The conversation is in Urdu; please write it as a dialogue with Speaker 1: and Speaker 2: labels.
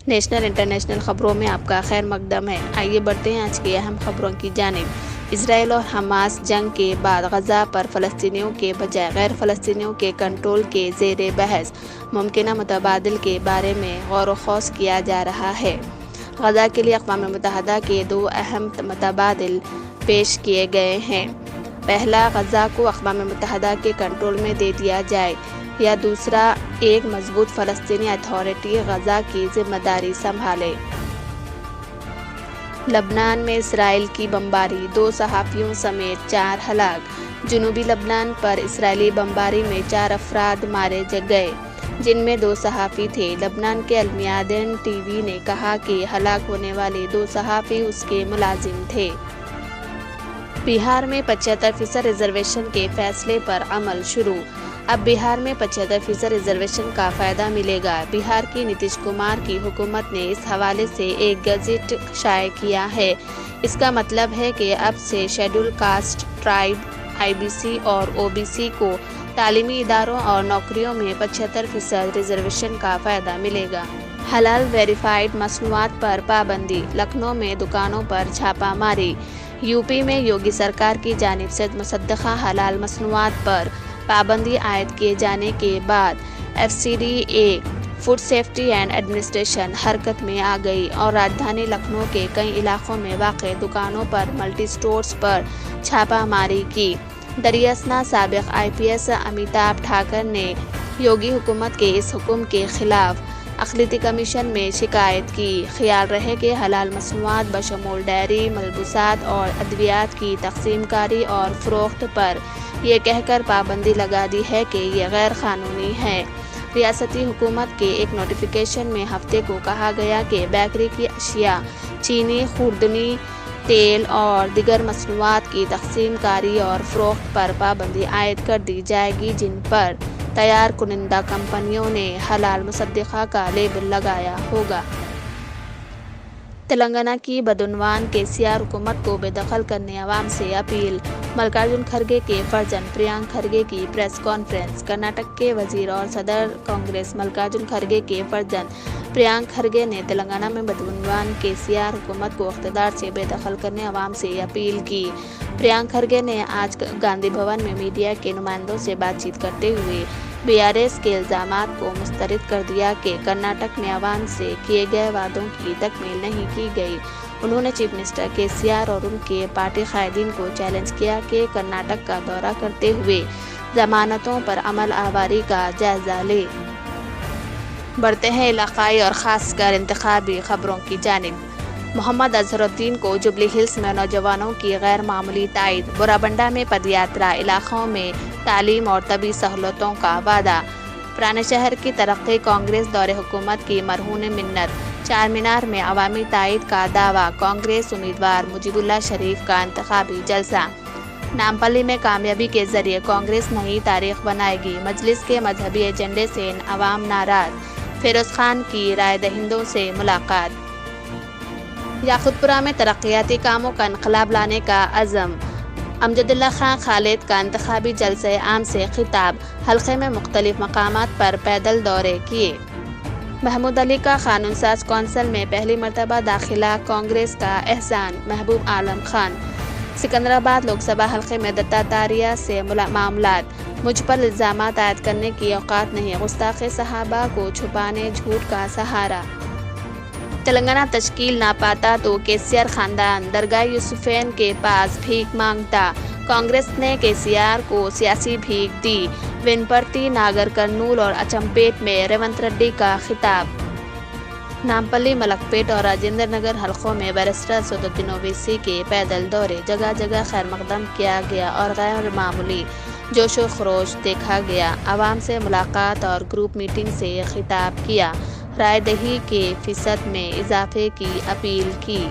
Speaker 1: نیشنل انٹرنیشنل خبروں میں آپ کا خیر مقدم ہے۔ آئیے بڑھتے ہیں آج کی اہم خبروں کی جانب۔ اسرائیل اور حماس جنگ کے بعد غزہ پر فلسطینیوں کے بجائے غیر فلسطینیوں کے کنٹرول کے زیر بحث ممکنہ متبادل کے بارے میں غور و خوض کیا جا رہا ہے۔ غزہ کے لیے اقوام متحدہ کے 2 اہم متبادل پیش کیے گئے ہیں۔ پہلا، غزہ کو اقوام متحدہ کے کنٹرول میں دے دیا جائے، یا دوسرا، ایک مضبوط فلسطینی اتھارٹی غزہ کی ذمہ داری سنبھالے۔ لبنان میں اسرائیل کی بمباری، 2 صحافیوں سمیت 4 ہلاک۔ جنوبی لبنان پر اسرائیلی بمباری میں 4 افراد مارے گئے، جن میں 2 صحافی تھے۔ لبنان کے المیادین ٹی وی نے کہا کہ ہلاک ہونے والے 2 صحافی اس کے ملازم تھے۔ بہار میں 75% ریزرویشن کے فیصلے پر عمل شروع۔ اب بہار میں 75% ریزرویشن کا فائدہ ملے گا۔ بہار کی نتیش کمار کی حکومت نے اس حوالے سے ایک گزٹ شائع کیا ہے۔ اس کا مطلب ہے کہ اب سے شیڈول کاسٹ، ٹرائب، IBC اور OBC کو تعلیمی اداروں اور نوکریوں میں 75% ریزرویشن کا فائدہ ملے گا۔ حلال ویریفائیڈ مصنوعات پر پابندی، لکھنؤ میں دکانوں پر چھاپہ ماری۔ UP میں یوگی سرکار کی جانب سے مصدقہ حلال مصنوعات پر پابندی عائد کیے جانے کے بعد FCDA food safety and administration حرکت میں آ گئی اور راجدھانی لکھنؤ کے کئی علاقوں میں واقع دکانوں پر ملٹی سٹورز پر چھاپہ ماری کی۔ دراصل سابق IPS امیتابھ ٹھاکر نے یوگی حکومت کے اس حکم کے خلاف اقلیتی کمیشن میں شکایت کی۔ خیال رہے کہ حلال مصنوعات بشمول ڈیری، ملبوسات اور ادویات کی تقسیم کاری اور فروخت پر یہ کہہ کر پابندی لگا دی ہے کہ یہ غیر قانونی ہے۔ ریاستی حکومت کے ایک نوٹیفیکیشن میں ہفتے کو کہا گیا کہ بیکری کی اشیاء، چینی، خوردنی تیل اور دیگر مصنوعات کی تقسیم کاری اور فروخت پر پابندی عائد کر دی جائے گی جن پر تیار کنندہ کمپنیوں نے حلال مصدقہ کا لیبل لگایا ہوگا۔ تلنگانہ کی بدعنوان KCR حکومت کو بے دخل کرنے عوام سے اپیل۔ ملکارجن کھڑگے کے فرزند پریانک کھڑگے کی پریس کانفرنس۔ کرناٹک کے وزیر اور صدر کانگریس ملکارجن کھڑگے کے فرزند پریانک کھڑگے نے تلنگانہ میں بدعنوان KCR حکومت کو اقتدار سے بے دخل کرنے عوام سے اپیل کی۔ پریانک کھڑگے نے آج گاندھی بھون میں میڈیا کے نمائندوں سے بات چیت کرتے ہوئے BRS کے الزامات کو مسترد کر دیا کہ کرناٹک میں عوام سے کیے گئے وعدوں کی تکمیل نہیں کی گئی۔ انہوں نے چیف منسٹر KCR اور ان کے پارٹی قائدین کو چیلنج کیا کہ کرناٹک کا دورہ کرتے ہوئے ضمانتوں پر عمل آوری کا جائزہ لیں۔ بڑھتے ہیں علاقائی اور خاص کر انتخابی خبروں کی جانب۔ محمد اظہر الدین کو جوبلی ہلز میں نوجوانوں کی غیر معمولی تائید۔ بورابنڈہ میں پدیاترا علاقوں میں تعلیم اور طبی سہولتوں کا وعدہ۔ پرانے شہر کی ترقی کانگریس دور حکومت کی مرہون منت۔ چار مینار میں عوامی تائید کا دعویٰ۔ کانگریس امیدوار مجیب اللہ شریف کا انتخابی جلسہ۔ نامپلی میں کامیابی کے ذریعے کانگریس نئی تاریخ بنائے گی۔ مجلس کے مذہبی ایجنڈے سے عوام ناراض۔ فیروز خان کی رائے دہندوں سے ملاقات۔ یاقوت پورہ میں ترقیاتی کاموں کا انقلاب لانے کا عزم۔ امجد اللہ خان خالد کا انتخابی جلسہ عام سے خطاب۔ حلقے میں مختلف مقامات پر پیدل دورے کیے۔ محمود علی کا قانون ساز کونسل میں پہلی مرتبہ داخلہ۔ کانگریس کا احسان محبوب عالم خان۔ سکندرآباد لوک سبھا حلقے میں دتاتریہ سے معاملات۔ مجھ پر الزامات عائد کرنے کی اوقات نہیں، گستاخ صحابہ کو چھپانے جھوٹ کا سہارا۔ تلنگانہ تشکیل نہ پاتا تو KCR خاندان درگاہ یوسفین کے پاس بھیک مانگتا۔ کانگریس نے KCR کو سیاسی بھیک دی۔ ونپرتی، ناگر کرنول اور اچمپیٹ میں ریونت ریڈی کا خطاب۔ نامپلی، ملک پیٹ اور راجندر نگر حلقوں میں بیرسٹر اسدالدین اویسی کے پیدل دورے۔ جگہ جگہ خیر مقدم کیا گیا اور غیر معمولی جوش و خروش دیکھا گیا۔ عوام سے ملاقات اور گروپ میٹنگ سے خطاب کیا۔ رائے دہی کے فیصد میں اضافے کی اپیل کی۔